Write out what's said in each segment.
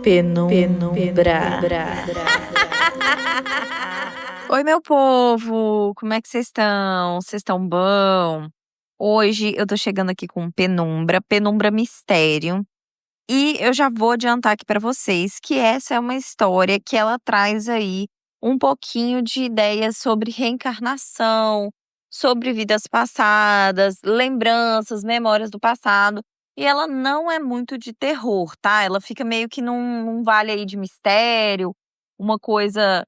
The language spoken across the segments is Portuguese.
Penumbra. Oi, meu povo! Como é que vocês estão? Vocês estão bom? Hoje eu tô chegando aqui com Penumbra Mistério. E eu já vou adiantar aqui pra vocês que essa é uma história que ela traz aí um pouquinho de ideias sobre reencarnação, sobre vidas passadas, lembranças, memórias do passado. E ela não é muito de terror, tá? Ela fica meio que num vale aí de mistério, uma coisa,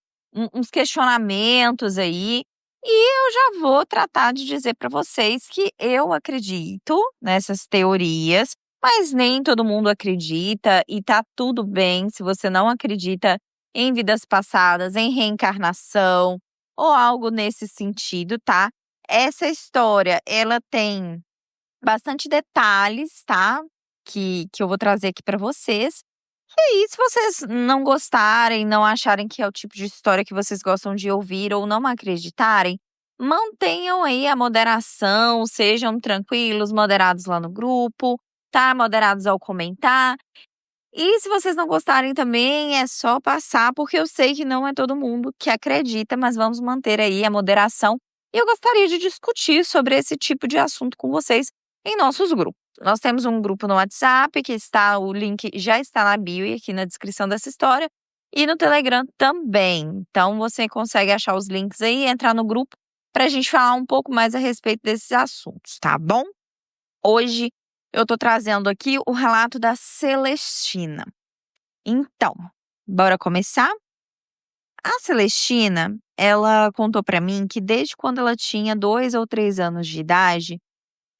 uns questionamentos aí. E eu já vou tratar de dizer pra vocês que eu acredito nessas teorias, mas nem todo mundo acredita e tá tudo bem se você não acredita em vidas passadas, em reencarnação ou algo nesse sentido, tá? Essa história, ela tem bastante detalhes, tá? Que eu vou trazer aqui pra vocês. E aí, se vocês não gostarem, não acharem que é o tipo de história que vocês gostam de ouvir ou não acreditarem, mantenham aí a moderação, sejam tranquilos, moderados lá no grupo, tá? Moderados ao comentar. E se vocês não gostarem também, é só passar, porque eu sei que não é todo mundo que acredita, mas vamos manter aí a moderação. E eu gostaria de discutir sobre esse tipo de assunto com vocês em nossos grupos. Nós temos um grupo no WhatsApp, o link já está na bio e aqui na descrição dessa história, e no Telegram também. Então você consegue achar os links aí e entrar no grupo para a gente falar um pouco mais a respeito desses assuntos, tá bom? Hoje eu tô trazendo aqui o relato da Celestina. Então, bora começar? A Celestina, ela contou pra mim que desde quando ela tinha 2 ou 3 anos de idade,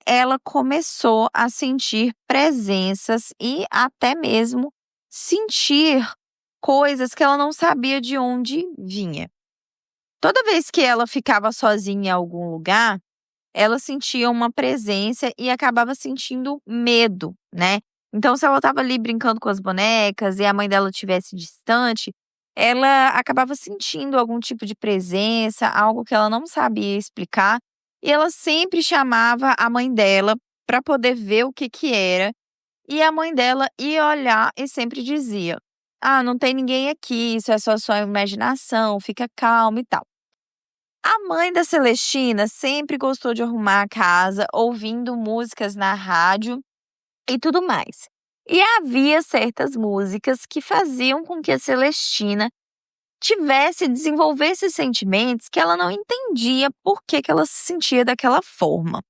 ela começou a sentir presenças e até mesmo sentir coisas que ela não sabia de onde vinha. Toda vez que ela ficava sozinha em algum lugar, ela sentia uma presença e acabava sentindo medo, né. Então se ela estava ali brincando com as bonecas e a mãe dela estivesse distante, ela acabava sentindo algum tipo de presença, algo que ela não sabia explicar, e ela sempre chamava a mãe dela para poder ver o que que era, e a mãe dela ia olhar e sempre dizia: "Ah, não tem ninguém aqui, isso é só sua imaginação, fica calma e tal". A mãe da Celestina sempre gostou de arrumar a casa, ouvindo músicas na rádio e tudo mais. E havia certas músicas que faziam com que a Celestina desenvolvesse sentimentos que ela não entendia por que ela se sentia daquela forma.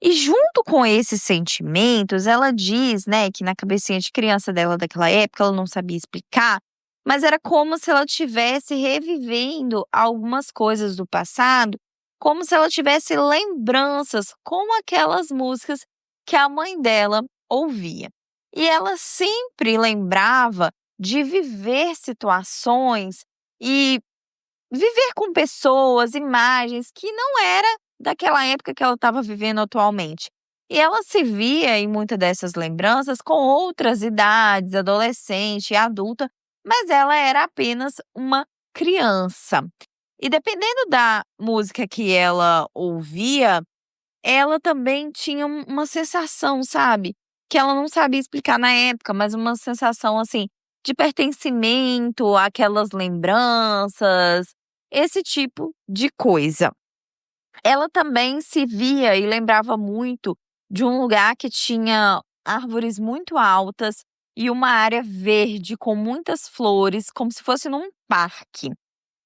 E junto com esses sentimentos, ela diz, né, que na cabecinha de criança dela daquela época, ela não sabia explicar, mas era como se ela estivesse revivendo algumas coisas do passado, como se ela tivesse lembranças com aquelas músicas que a mãe dela ouvia. E ela sempre lembrava de viver situações e viver com pessoas, imagens que não era daquela época que ela estava vivendo atualmente. E ela se via em muitas dessas lembranças com outras idades, adolescente e adulta, mas ela era apenas uma criança. E dependendo da música que ela ouvia, ela também tinha uma sensação, sabe, que ela não sabia explicar na época, mas uma sensação, assim, de pertencimento àquelas lembranças, esse tipo de coisa. Ela também se via e lembrava muito de um lugar que tinha árvores muito altas e uma área verde com muitas flores, como se fosse num parque.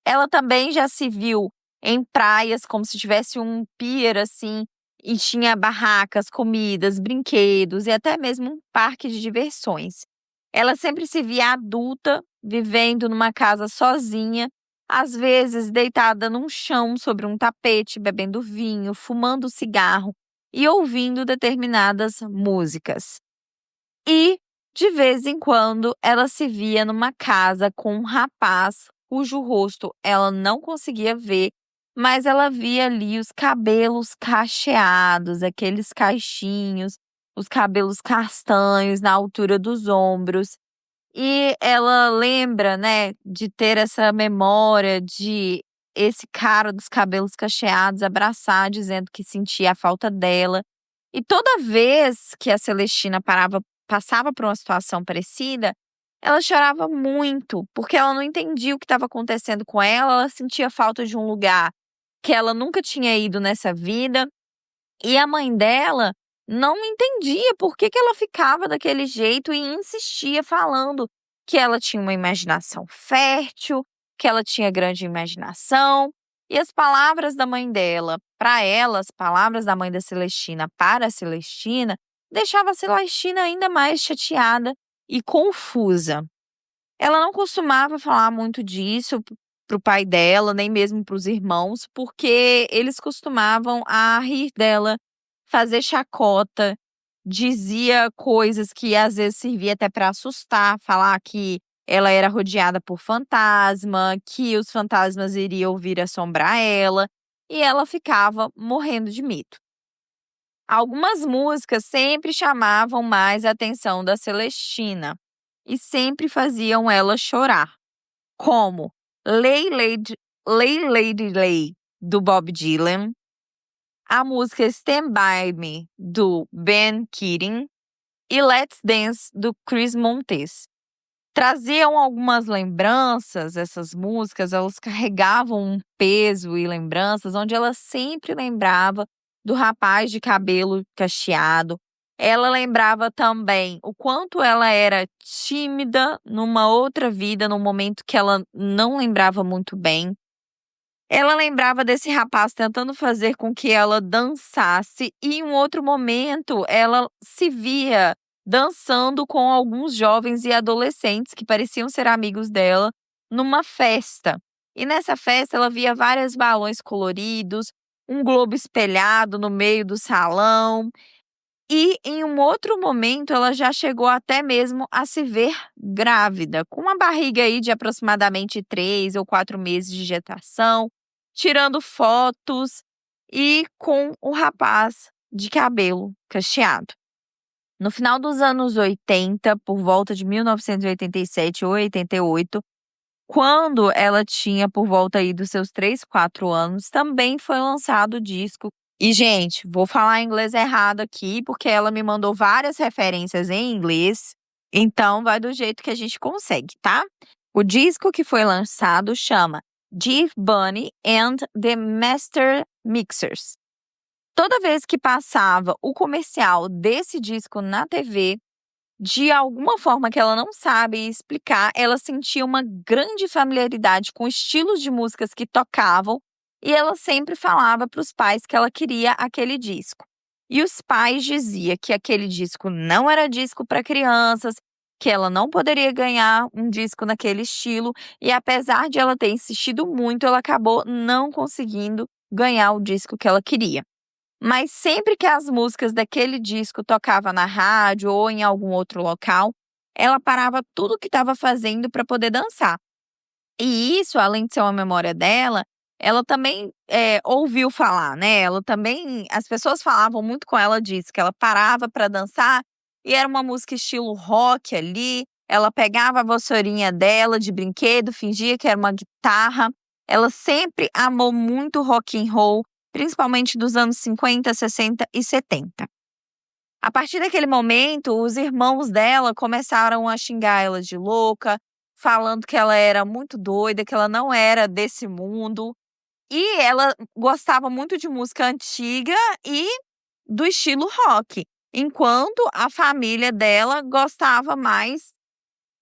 Ela também já se viu em praias, como se tivesse um pier, assim, e tinha barracas, comidas, brinquedos e até mesmo um parque de diversões. Ela sempre se via adulta, vivendo numa casa sozinha, às vezes deitada num chão sobre um tapete, bebendo vinho, fumando cigarro e ouvindo determinadas músicas. E, de vez em quando, ela se via numa casa com um rapaz cujo rosto ela não conseguia ver, mas ela via ali os cabelos cacheados, aqueles caixinhos, os cabelos castanhos na altura dos ombros. E ela lembra, né, de ter essa memória de esse cara dos cabelos cacheados abraçar, dizendo que sentia a falta dela. E toda vez que a Celestina passava por uma situação parecida, Ela chorava muito, porque ela não entendia o que estava acontecendo com ela sentia falta de um lugar que ela nunca tinha ido nessa vida, e a mãe dela não entendia por que ela ficava daquele jeito e insistia falando que ela tinha uma imaginação fértil, que ela tinha grande imaginação, e as palavras da mãe dela para ela, as palavras da mãe da Celestina para a Celestina, deixava a Celestina ainda mais chateada e confusa. Ela não costumava falar muito disso para o pai dela, nem mesmo para os irmãos, porque eles costumavam a rir dela, fazer chacota, dizia coisas que às vezes servia até para assustar, falar que ela era rodeada por fantasma, que os fantasmas iriam vir assombrar ela, e ela ficava morrendo de medo. Algumas músicas sempre chamavam mais a atenção da Celestina e sempre faziam ela chorar, como Lady Lay, do Bob Dylan, a música Stand By Me, do Ben Keating, e Let's Dance, do Chris Montes. Traziam algumas lembranças, essas músicas, elas carregavam um peso e lembranças, onde ela sempre lembrava do rapaz de cabelo cacheado. Ela lembrava também o quanto ela era tímida numa outra vida, num momento que ela não lembrava muito bem. Ela lembrava desse rapaz tentando fazer com que ela dançasse e em um outro momento ela se via dançando com alguns jovens e adolescentes que pareciam ser amigos dela numa festa. E nessa festa ela via vários balões coloridos, um globo espelhado no meio do salão. E em um outro momento ela já chegou até mesmo a se ver grávida, com uma barriga aí de aproximadamente 3 ou 4 meses de gestação, tirando fotos e com o rapaz de cabelo cacheado. No final dos anos 80, por volta de 1987 ou 88, quando ela tinha por volta aí dos seus 3, 4 anos, também foi lançado o disco. E, gente, vou falar inglês errado aqui, porque ela me mandou várias referências em inglês, então vai do jeito que a gente consegue, tá? O disco que foi lançado chama Give Bunny and the Master Mixers. Toda vez que passava o comercial desse disco na TV, de alguma forma que ela não sabe explicar, ela sentia uma grande familiaridade com estilos de músicas que tocavam e ela sempre falava para os pais que ela queria aquele disco. E os pais diziam que aquele disco não era disco para crianças, que ela não poderia ganhar um disco naquele estilo e apesar de ela ter insistido muito, ela acabou não conseguindo ganhar o disco que ela queria. Mas sempre que as músicas daquele disco tocavam na rádio ou em algum outro local, ela parava tudo o que estava fazendo para poder dançar. E isso, além de ser uma memória dela, ela também ouviu falar, né? Ela também, as pessoas falavam muito com ela disso, que ela parava para dançar e era uma música estilo rock ali. Ela pegava a vassourinha dela de brinquedo, fingia que era uma guitarra. Ela sempre amou muito rock and roll, principalmente dos anos 50, 60 e 70. A partir daquele momento, os irmãos dela começaram a xingar ela de louca, falando que ela era muito doida, que ela não era desse mundo. E ela gostava muito de música antiga e do estilo rock, enquanto a família dela gostava mais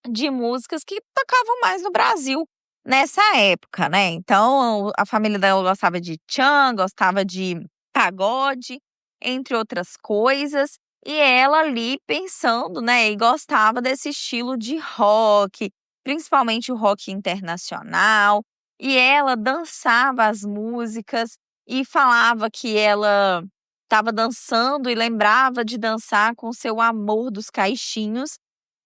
de músicas que tocavam mais no Brasil nessa época, né. Então a família dela gostava de tchan, gostava de pagode, entre outras coisas, e ela ali pensando, né, e gostava desse estilo de rock, principalmente o rock internacional, e ela dançava as músicas e falava que ela estava dançando e lembrava de dançar com seu amor dos caixinhos,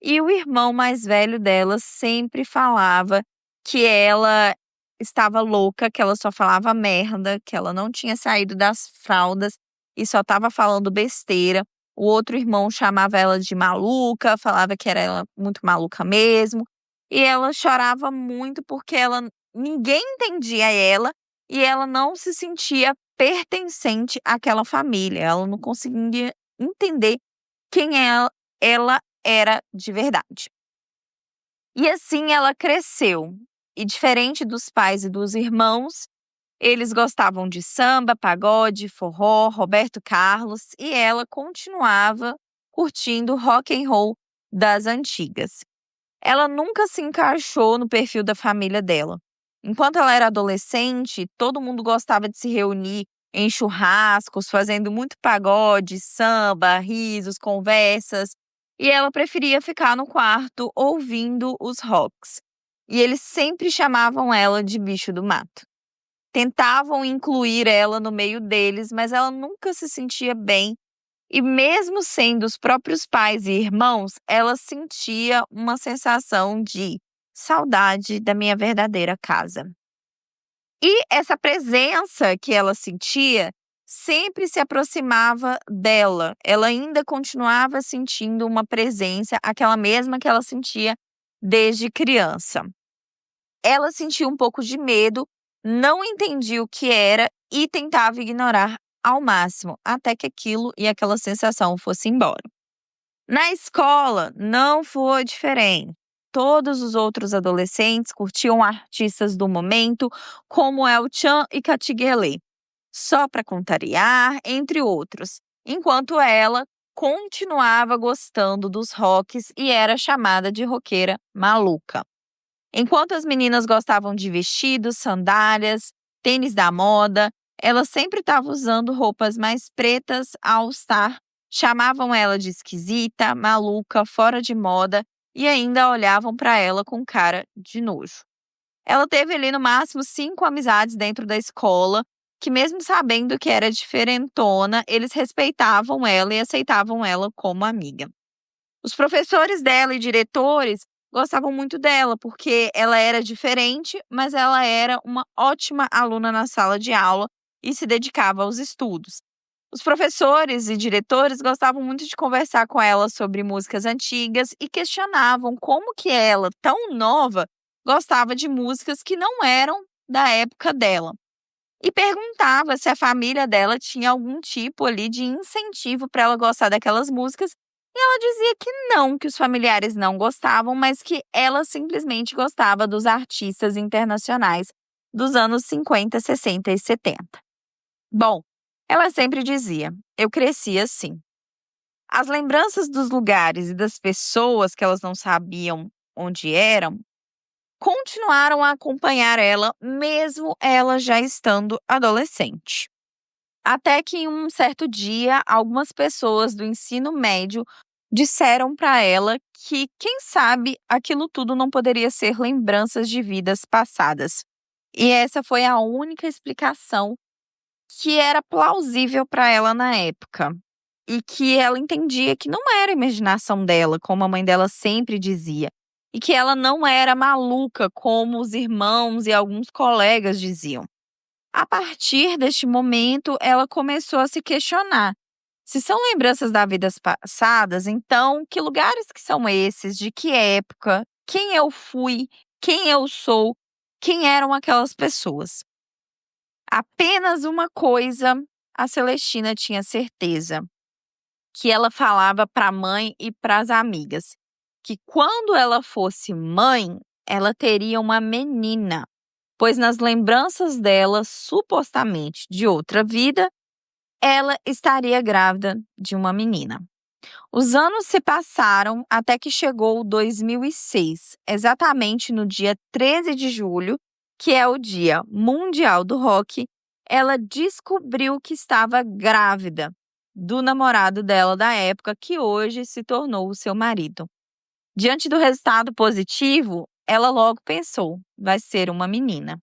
e o irmão mais velho dela sempre falava que ela estava louca, que ela só falava merda, que ela não tinha saído das fraldas e só estava falando besteira. O outro irmão chamava ela de maluca, falava que era ela muito maluca mesmo. E ela chorava muito porque ninguém entendia ela e ela não se sentia pertencente àquela família. Ela não conseguia entender quem ela era de verdade. E assim ela cresceu. E diferente dos pais e dos irmãos, eles gostavam de samba, pagode, forró, Roberto Carlos, e ela continuava curtindo rock and roll das antigas. Ela nunca se encaixou no perfil da família dela. Enquanto ela era adolescente, todo mundo gostava de se reunir em churrascos, fazendo muito pagode, samba, risos, conversas, e ela preferia ficar no quarto ouvindo os rocks. E eles sempre chamavam ela de bicho do mato. Tentavam incluir ela no meio deles, mas ela nunca se sentia bem. E mesmo sendo os próprios pais e irmãos, ela sentia uma sensação de saudade da minha verdadeira casa. E essa presença que ela sentia sempre se aproximava dela. Ela ainda continuava sentindo uma presença, aquela mesma que ela sentia desde criança. Ela sentia um pouco de medo, não entendia o que era e tentava ignorar ao máximo, até que aquilo e aquela sensação fosse embora. Na escola, não foi diferente. Todos os outros adolescentes curtiam artistas do momento, como El-chan e Katiguelê, só para contrariar, entre outros, enquanto ela continuava gostando dos rocks e era chamada de roqueira maluca. Enquanto as meninas gostavam de vestidos, sandálias, tênis da moda, ela sempre estava usando roupas mais pretas ao estar. Chamavam ela de esquisita, maluca, fora de moda e ainda olhavam para ela com cara de nojo. Ela teve ali no máximo 5 amizades dentro da escola, que mesmo sabendo que era diferentona, eles respeitavam ela e aceitavam ela como amiga. Os professores dela e diretores gostavam muito dela, porque ela era diferente, mas ela era uma ótima aluna na sala de aula e se dedicava aos estudos. Os professores e diretores gostavam muito de conversar com ela sobre músicas antigas e questionavam como que ela, tão nova, gostava de músicas que não eram da época dela. E perguntava se a família dela tinha algum tipo ali de incentivo para ela gostar daquelas músicas. E ela dizia que não, que os familiares não gostavam, mas que ela simplesmente gostava dos artistas internacionais dos anos 50, 60 e 70. Bom, ela sempre dizia: eu cresci assim. As lembranças dos lugares e das pessoas que elas não sabiam onde eram continuaram a acompanhar ela, mesmo ela já estando adolescente. Até que em um certo dia, algumas pessoas do ensino médio disseram para ela que, quem sabe, aquilo tudo não poderia ser lembranças de vidas passadas. E essa foi a única explicação que era plausível para ela na época. E que ela entendia que não era imaginação dela, como a mãe dela sempre dizia. E que ela não era maluca, como os irmãos e alguns colegas diziam. A partir deste momento, ela começou a se questionar. Se são lembranças das vidas passadas, então que lugares que são esses? De que época? Quem eu fui? Quem eu sou? Quem eram aquelas pessoas? Apenas uma coisa a Celestina tinha certeza, que ela falava para a mãe e para as amigas, que quando ela fosse mãe, ela teria uma menina, pois nas lembranças dela, supostamente de outra vida, ela estaria grávida de uma menina. Os anos se passaram até que chegou 2006, exatamente no dia 13 de julho, que é o Dia Mundial do Rock, ela descobriu que estava grávida do namorado dela da época, que hoje se tornou o seu marido. Diante do resultado positivo, ela logo pensou: vai ser uma menina.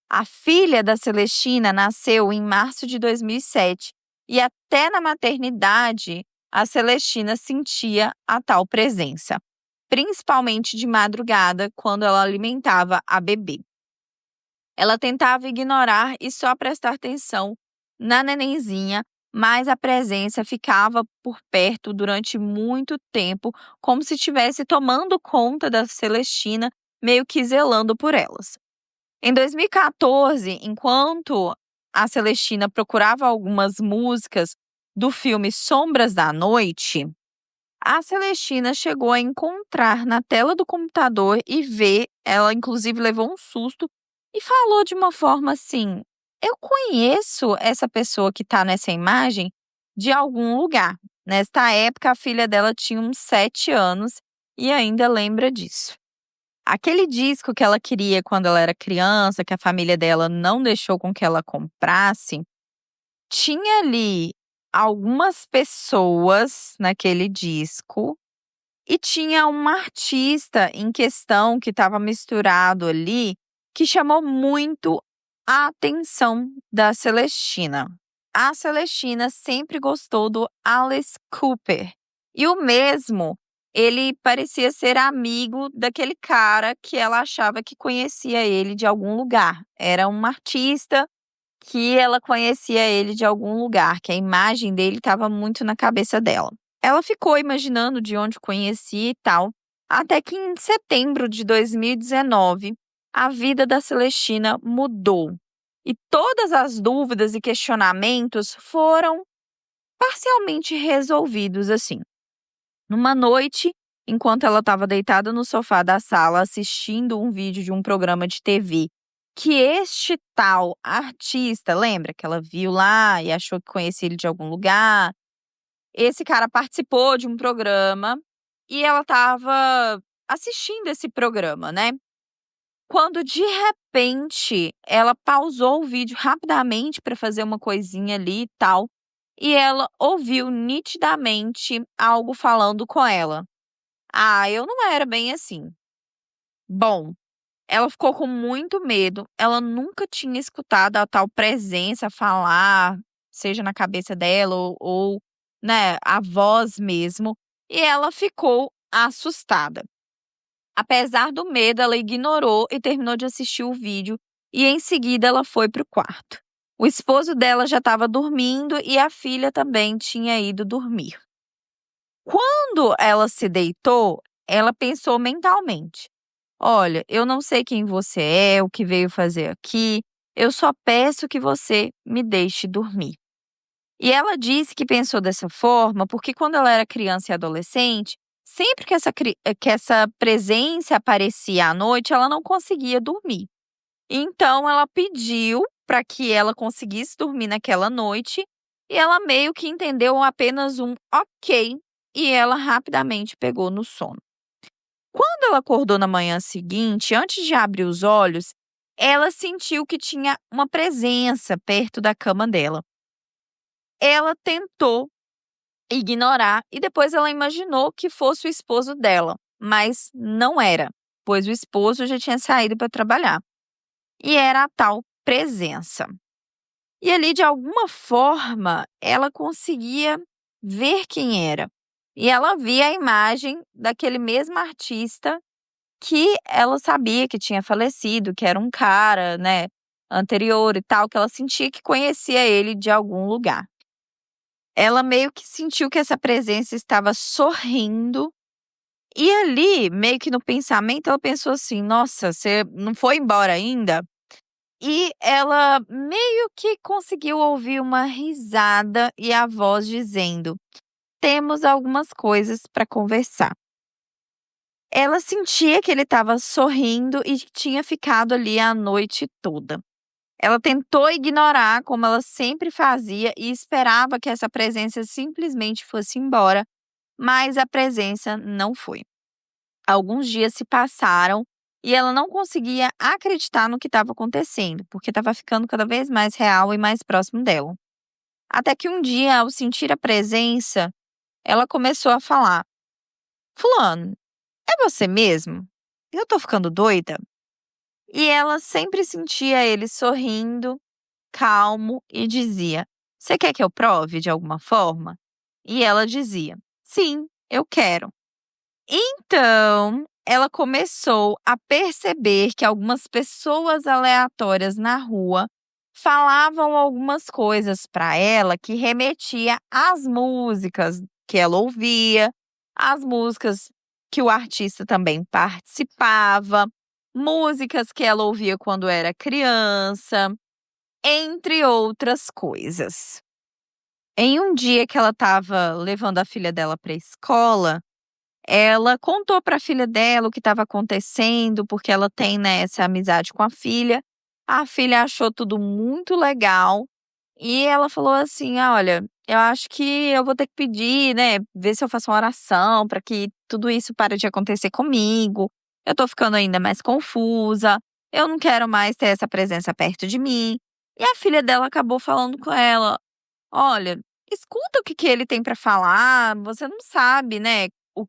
A filha da Celestina nasceu em março de 2007 e até na maternidade a Celestina sentia a tal presença, principalmente de madrugada, quando ela alimentava a bebê. Ela tentava ignorar e só prestar atenção na nenenzinha, mas a presença ficava por perto durante muito tempo, como se estivesse tomando conta da Celestina, meio que zelando por elas. Em 2014, enquanto a Celestina procurava algumas músicas do filme Sombras da Noite, A Celestina chegou a encontrar na tela do computador e ver, ela inclusive levou um susto e falou de uma forma assim: "Eu conheço essa pessoa que está nessa imagem de algum lugar". Nesta época, a filha dela tinha uns 7 anos e ainda lembra disso. Aquele disco que ela queria quando ela era criança, que a família dela não deixou com que ela comprasse, tinha ali algumas pessoas naquele disco e tinha um artista em questão que estava misturado ali, que chamou muito a atenção da Celestina. A Celestina sempre gostou do Alice Cooper. E o mesmo, ele parecia ser amigo daquele cara que ela achava que conhecia ele de algum lugar. Era um artista que ela conhecia ele de algum lugar, que a imagem dele estava muito na cabeça dela. Ela ficou imaginando de onde conhecia e tal, até que em setembro de 2019, a vida da Celestina mudou. E todas as dúvidas e questionamentos foram parcialmente resolvidos assim. Numa noite, enquanto ela estava deitada no sofá da sala assistindo um vídeo de um programa de TV, que este tal artista, lembra que ela viu lá e achou que conhecia ele de algum lugar? Esse cara participou de um programa e ela estava assistindo esse programa, né? Quando de repente ela pausou o vídeo rapidamente para fazer uma coisinha ali e tal, e ela ouviu nitidamente algo falando com ela. Ah, eu não era bem assim. Bom, ela ficou com muito medo, ela nunca tinha escutado a tal presença falar, seja na cabeça dela ou, né, a voz mesmo, e ela ficou assustada. Apesar do medo, ela ignorou e terminou de assistir o vídeo e em seguida ela foi para o quarto. O esposo dela já estava dormindo e a filha também tinha ido dormir. Quando ela se deitou, ela pensou mentalmente: "Olha, eu não sei quem você é, o que veio fazer aqui, eu só peço que você me deixe dormir". E ela disse que pensou dessa forma porque quando ela era criança e adolescente, sempre que essa presença aparecia à noite, ela não conseguia dormir. Então ela pediu para que ela conseguisse dormir naquela noite e ela meio que entendeu apenas um ok e ela rapidamente pegou no sono. Quando ela acordou na manhã seguinte, antes de abrir os olhos, ela sentiu que tinha uma presença perto da cama dela. Ela tentou ignorar e depois ela imaginou que fosse o esposo dela, mas não era, pois o esposo já tinha saído para trabalhar. E era a tal presença. E ali, de alguma forma, ela conseguia ver quem era. E ela via a imagem daquele mesmo artista que ela sabia que tinha falecido, que era um cara, né, anterior e tal, que ela sentia que conhecia ele de algum lugar. Ela meio que sentiu que essa presença estava sorrindo, e ali, meio que no pensamento, ela pensou assim: "Nossa, você não foi embora ainda?". E ela meio que conseguiu ouvir uma risada e a voz dizendo: "Temos algumas coisas para conversar". Ela sentia que ele estava sorrindo e tinha ficado ali a noite toda. Ela tentou ignorar, como ela sempre fazia, e esperava que essa presença simplesmente fosse embora, mas a presença não foi. Alguns dias se passaram e ela não conseguia acreditar no que estava acontecendo, porque estava ficando cada vez mais real e mais próximo dela. Até que um dia, ao sentir a presença, ela começou a falar: "Fulano, é você mesmo? Eu tô ficando doida?". E ela sempre sentia ele sorrindo, calmo, e dizia: "Você quer que eu prove de alguma forma?". E ela dizia: "Sim, eu quero". Então, ela começou a perceber que algumas pessoas aleatórias na rua falavam algumas coisas para ela que remetia às músicas que ela ouvia, às músicas que o artista também participava, músicas que ela ouvia quando era criança, entre outras coisas. Em um dia que ela estava levando a filha dela para a escola, ela contou para a filha dela o que estava acontecendo, porque ela tem, né, essa amizade com a filha. A filha achou tudo muito legal e ela falou assim: "Ah, olha, eu acho que eu vou ter que pedir, né, ver se eu faço uma oração para que tudo isso pare de acontecer comigo. Eu tô ficando ainda mais confusa. Eu não quero mais ter essa presença perto de mim". E a filha dela acabou falando com ela: "Olha, escuta o que que ele tem para falar, você não sabe, né, o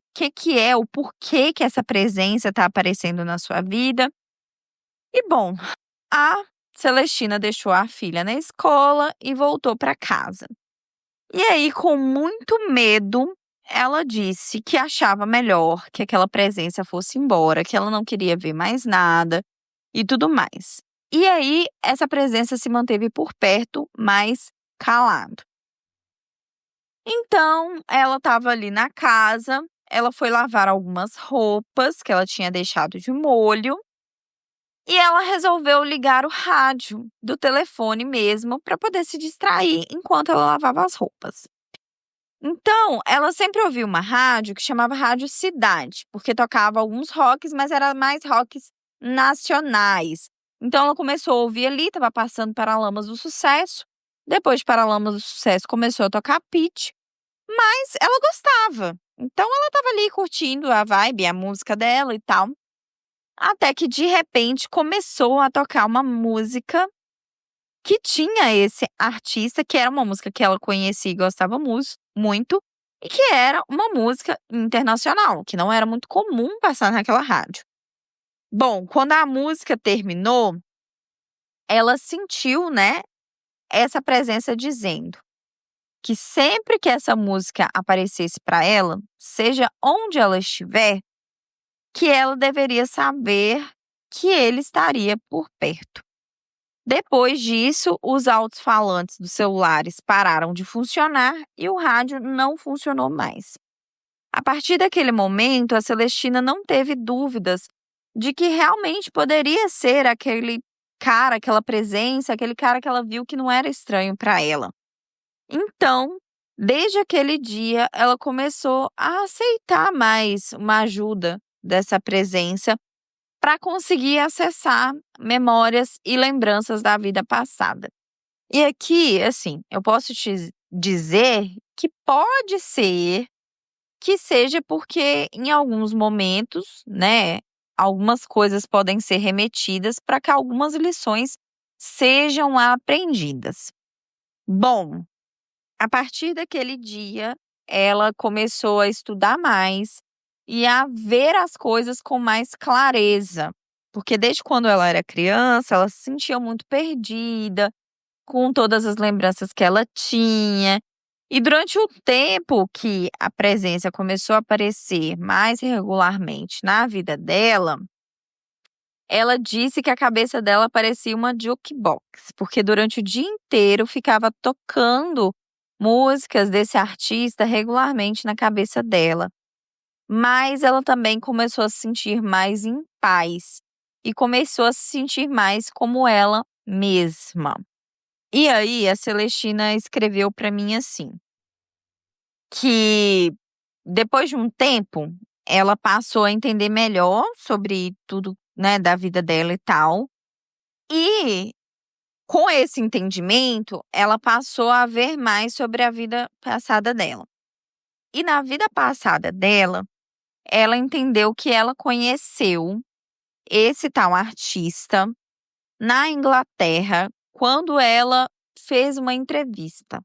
porquê que essa presença tá aparecendo na sua vida". E bom, a Celestina deixou a filha na escola e voltou para casa. E aí, com muito medo, ela disse que achava melhor que aquela presença fosse embora, que ela não queria ver mais nada e tudo mais. E aí, essa presença se manteve por perto, mas calado. Então, ela estava ali na casa, ela foi lavar algumas roupas que ela tinha deixado de molho e ela resolveu ligar o rádio do telefone mesmo para poder se distrair enquanto ela lavava as roupas. Então, ela sempre ouvia uma rádio que chamava Rádio Cidade, porque tocava alguns rocks, mas era mais rocks nacionais. Então ela começou a ouvir ali, estava passando Paralamas do Sucesso. Depois de Paralamas do Sucesso começou a tocar Pitty, mas ela gostava. Então ela estava ali curtindo a vibe, a música dela e tal. Até que de repente começou a tocar uma música que tinha esse artista, que era uma música que ela conhecia e gostava muito, e que era uma música internacional, que não era muito comum passar naquela rádio. Bom, quando a música terminou, ela sentiu, né, essa presença dizendo que sempre que essa música aparecesse para ela, seja onde ela estiver, que ela deveria saber que ele estaria por perto. Depois disso, os alto-falantes dos celulares pararam de funcionar e o rádio não funcionou mais. A partir daquele momento, a Celestina não teve dúvidas de que realmente poderia ser aquele cara, aquela presença, aquele cara que ela viu que não era estranho para ela. Então, desde aquele dia, ela começou a aceitar mais uma ajuda dessa presença para conseguir acessar memórias e lembranças da vida passada. E aqui, assim, eu posso te dizer que pode ser que seja porque em alguns momentos, né, algumas coisas podem ser remetidas para que algumas lições sejam aprendidas. Bom, a partir daquele dia, ela começou a estudar mais e a ver as coisas com mais clareza, porque desde quando ela era criança, ela se sentia muito perdida com todas as lembranças que ela tinha. E durante o tempo que a presença começou a aparecer mais regularmente na vida dela, ela disse que a cabeça dela parecia uma jukebox, porque durante o dia inteiro ficava tocando músicas desse artista regularmente na cabeça dela. Mas ela também começou a se sentir mais em paz e começou a se sentir mais como ela mesma. E aí a Celestina escreveu para mim assim, que depois de um tempo ela passou a entender melhor sobre tudo, né, da vida dela e tal. E com esse entendimento, ela passou a ver mais sobre a vida passada dela. E na vida passada dela, ela entendeu que ela conheceu esse tal artista na Inglaterra quando ela fez uma entrevista.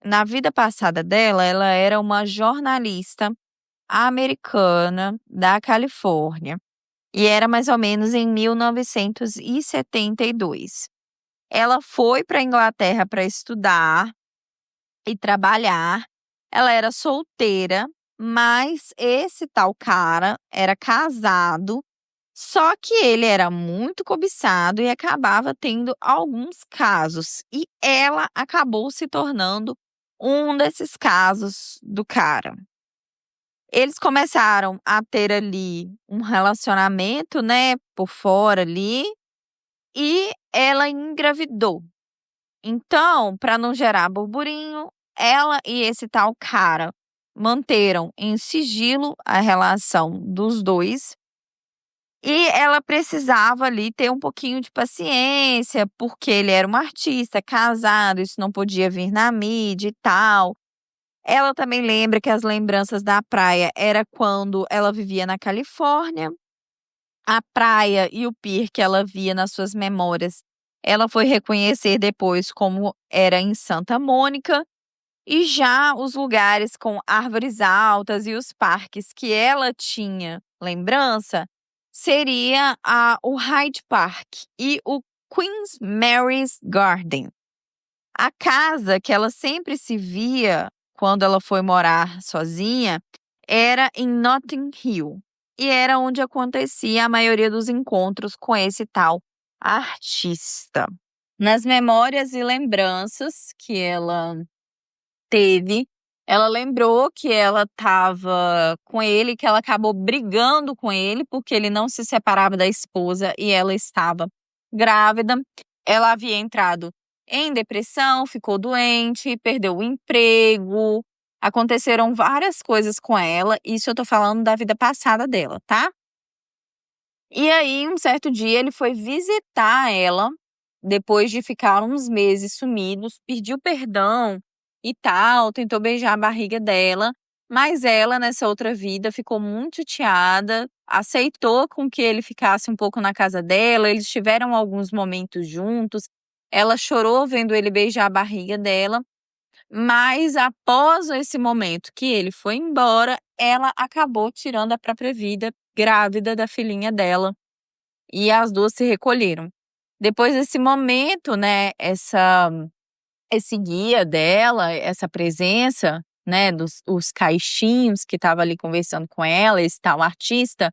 Na vida passada dela, ela era uma jornalista americana da Califórnia e era mais ou menos em 1972. Ela foi para a Inglaterra para estudar e trabalhar. Ela era solteira, mas esse tal cara era casado, só que ele era muito cobiçado e acabava tendo alguns casos. E ela acabou se tornando um desses casos do cara. Eles começaram a ter ali um relacionamento, né, por fora ali, e ela engravidou. Então, para não gerar burburinho, ela e esse tal cara manteram em sigilo a relação dos dois e ela precisava ali ter um pouquinho de paciência, porque ele era um artista, casado, isso não podia vir na mídia e tal. Ela também lembra que as lembranças da praia era quando ela vivia na Califórnia. A praia e o pier que ela via nas suas memórias, ela foi reconhecer depois como era em Santa Mônica. E já os lugares com árvores altas e os parques que ela tinha lembrança, seria o Hyde Park e o Queen Mary's Garden. A casa que ela sempre se via quando ela foi morar sozinha era em Notting Hill e era onde acontecia a maioria dos encontros com esse tal artista. Nas memórias e lembranças que ela teve, ela lembrou que ela estava com ele, que ela acabou brigando com ele, porque ele não se separava da esposa e ela estava grávida. Ela havia entrado em depressão, ficou doente, perdeu o emprego. Aconteceram várias coisas com ela, isso eu tô falando da vida passada dela, tá? E aí, um certo dia, ele foi visitar ela, depois de ficar uns meses sumidos, pediu perdão e tal, tentou beijar a barriga dela, mas ela, nessa outra vida, ficou muito chateada, aceitou com que ele ficasse um pouco na casa dela, eles tiveram alguns momentos juntos, ela chorou vendo ele beijar a barriga dela, mas após esse momento que ele foi embora, ela acabou tirando a própria vida, grávida da filhinha dela, e as duas se recolheram. Depois desse momento, né, esse guia dela, essa presença, né, os caixinhos que estava ali conversando com ela, esse tal artista,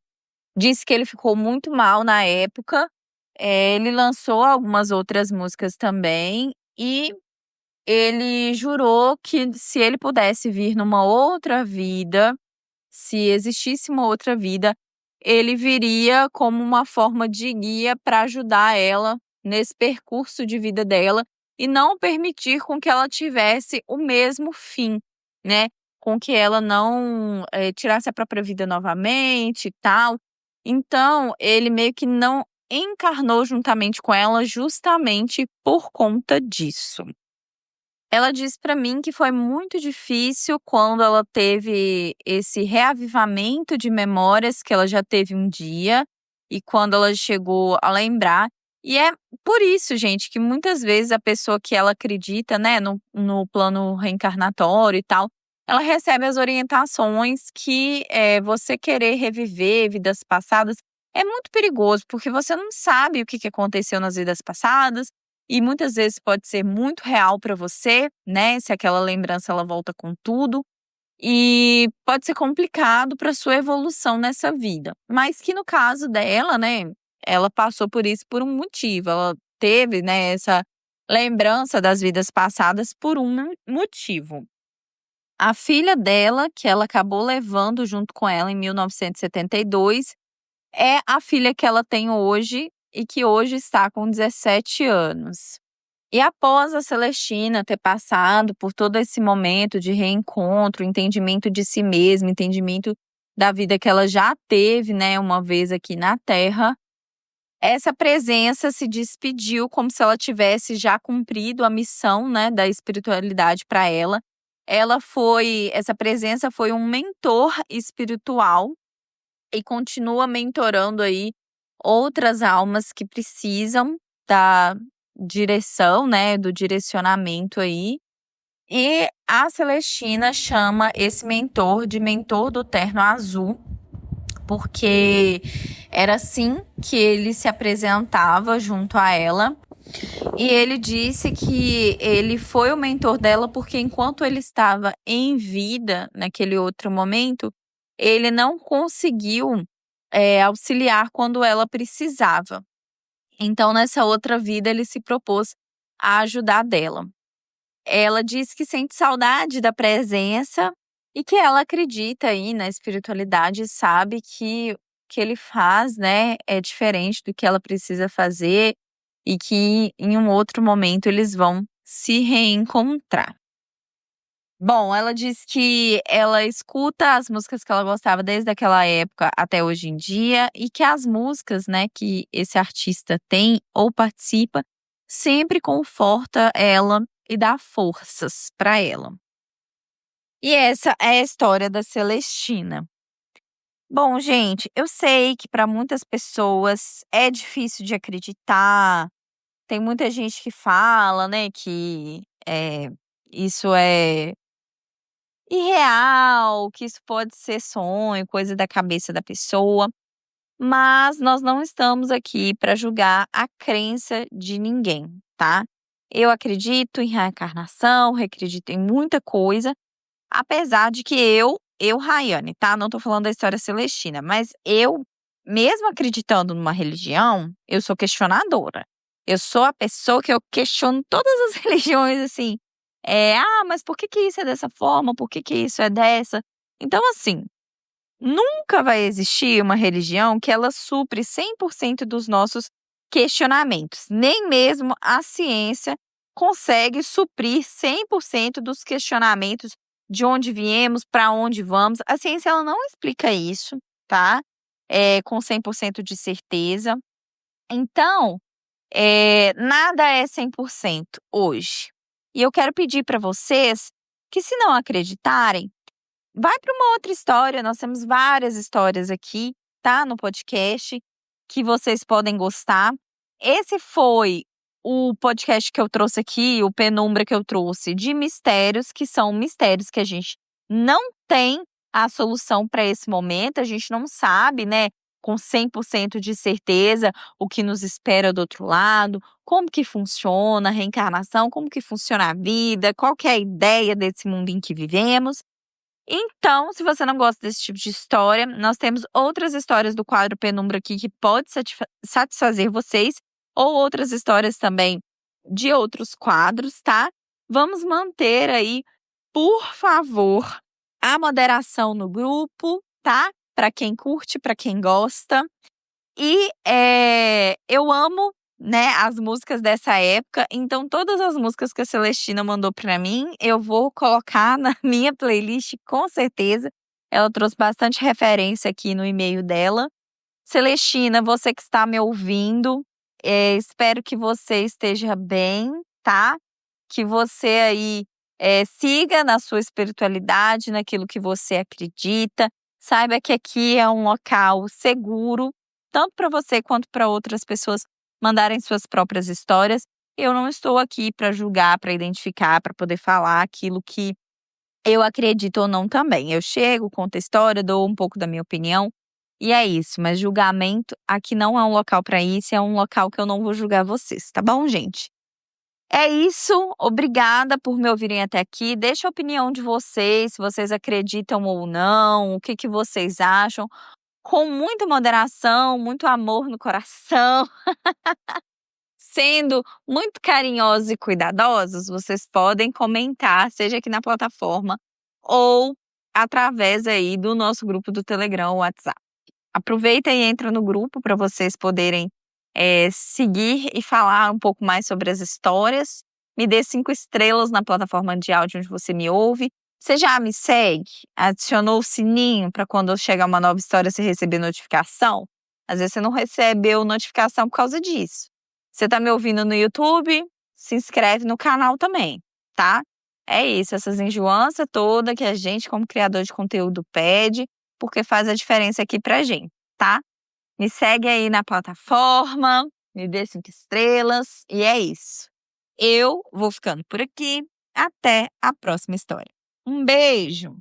disse que ele ficou muito mal na época. Ele lançou algumas outras músicas também e ele jurou que se ele pudesse vir numa outra vida, se existisse uma outra vida, ele viria como uma forma de guia para ajudar ela nesse percurso de vida dela e não permitir com que ela tivesse o mesmo fim, né? Com que ela não tirasse a própria vida novamente e tal. Então, ele meio que não encarnou juntamente com ela justamente por conta disso. Ela disse para mim que foi muito difícil quando ela teve esse reavivamento de memórias que ela já teve um dia e quando ela chegou a lembrar. E é por isso, gente, que muitas vezes a pessoa que ela acredita, né, no plano reencarnatório e tal, ela recebe as orientações que você querer reviver vidas passadas é muito perigoso, porque você não sabe o que aconteceu nas vidas passadas, e muitas vezes pode ser muito real para você, né, se aquela lembrança ela volta com tudo, e pode ser complicado para sua evolução nessa vida. Mas que no caso dela, né, ela passou por isso por um motivo, ela teve, né, essa lembrança das vidas passadas por um motivo. A filha dela, que ela acabou levando junto com ela em 1972, é a filha que ela tem hoje e que hoje está com 17 anos. E após a Celestina ter passado por todo esse momento de reencontro, entendimento de si mesma, entendimento da vida que ela já teve, né, uma vez aqui na Terra, essa presença se despediu como se ela tivesse já cumprido a missão, né, da espiritualidade para ela. Essa presença foi um mentor espiritual e continua mentorando aí outras almas que precisam da direção, né, do direcionamento aí. E a Celestina chama esse mentor de mentor do terno azul, porque era assim que ele se apresentava junto a ela. E ele disse que ele foi o mentor dela porque enquanto ele estava em vida, naquele outro momento, ele não conseguiu auxiliar quando ela precisava. Então, nessa outra vida, ele se propôs a ajudar dela. Ela diz que sente saudade da presença e que ela acredita aí na espiritualidade, sabe que o que ele faz, né, é diferente do que ela precisa fazer e que em um outro momento eles vão se reencontrar. Bom, ela disse que ela escuta as músicas que ela gostava desde aquela época até hoje em dia e que as músicas, né, que esse artista tem ou participa sempre conforta ela e dá forças para ela. E essa é a história da Celestina. Bom, gente, eu sei que para muitas pessoas é difícil de acreditar. Tem muita gente que fala, né, que isso é irreal, que isso pode ser sonho, coisa da cabeça da pessoa, mas nós não estamos aqui para julgar a crença de ninguém, tá? Eu acredito em reencarnação, acredito em muita coisa, apesar de que Raiane, tá? Não tô falando da história celestina, mas eu, mesmo acreditando numa religião, eu sou questionadora. Eu sou a pessoa que eu questiono todas as religiões, assim. Mas por que que isso é dessa forma? Por que que isso é dessa? Então, assim, nunca vai existir uma religião que ela supre 100% dos nossos questionamentos. Nem mesmo a ciência consegue suprir 100% dos questionamentos de onde viemos, para onde vamos. A ciência ela não explica isso, tá? Com 100% de certeza. Então, nada é 100% hoje. E eu quero pedir para vocês que, se não acreditarem, vai para uma outra história. Nós temos várias histórias aqui, tá? No podcast, que vocês podem gostar. Esse foi o podcast que eu trouxe aqui, o Penumbra que eu trouxe, de mistérios, que são mistérios que a gente não tem a solução para esse momento. A gente não sabe, né, com 100% de certeza o que nos espera do outro lado, como que funciona a reencarnação, como que funciona a vida, qual que é a ideia desse mundo em que vivemos. Então, se você não gosta desse tipo de história, nós temos outras histórias do quadro Penumbra aqui que pode satisfazer vocês, ou outras histórias também de outros quadros, tá? Vamos manter aí, por favor, a moderação no grupo, tá? Para quem curte, para quem gosta. E eu amo, né, as músicas dessa época, então todas as músicas que a Celestina mandou para mim, eu vou colocar na minha playlist com certeza. Ela trouxe bastante referência aqui no e-mail dela. Celestina, você que está me ouvindo, espero que você esteja bem, tá? Que você aí siga na sua espiritualidade, naquilo que você acredita. Saiba que aqui é um local seguro, tanto para você quanto para outras pessoas mandarem suas próprias histórias. Eu não estou aqui para julgar, para identificar, para poder falar aquilo que eu acredito ou não também. Eu chego, conto a história, dou um pouco da minha opinião e é isso. Mas julgamento aqui não é um local para isso, é um local que eu não vou julgar vocês, tá bom, gente? É isso, obrigada por me ouvirem até aqui. Deixa a opinião de vocês, se vocês acreditam ou não, o que que vocês acham. Com muita moderação, muito amor no coração, sendo muito carinhosos e cuidadosos, vocês podem comentar, seja aqui na plataforma ou através aí do nosso grupo do Telegram ou WhatsApp. Aproveita e entra no grupo para vocês poderem seguir e falar um pouco mais sobre as histórias. Me dê 5 estrelas na plataforma de áudio onde você me ouve. Você já me segue? Adicionou o sininho para quando chegar uma nova história você receber notificação? Às vezes você não recebeu notificação por causa disso. Você está me ouvindo no YouTube? Se inscreve no canal também, tá? É isso, essas enjoanças toda que a gente, como criador de conteúdo, pede, porque faz a diferença aqui pra gente, tá? Me segue aí na plataforma, me dê 5 estrelas e é isso. Eu vou ficando por aqui. Até a próxima história. Um beijo!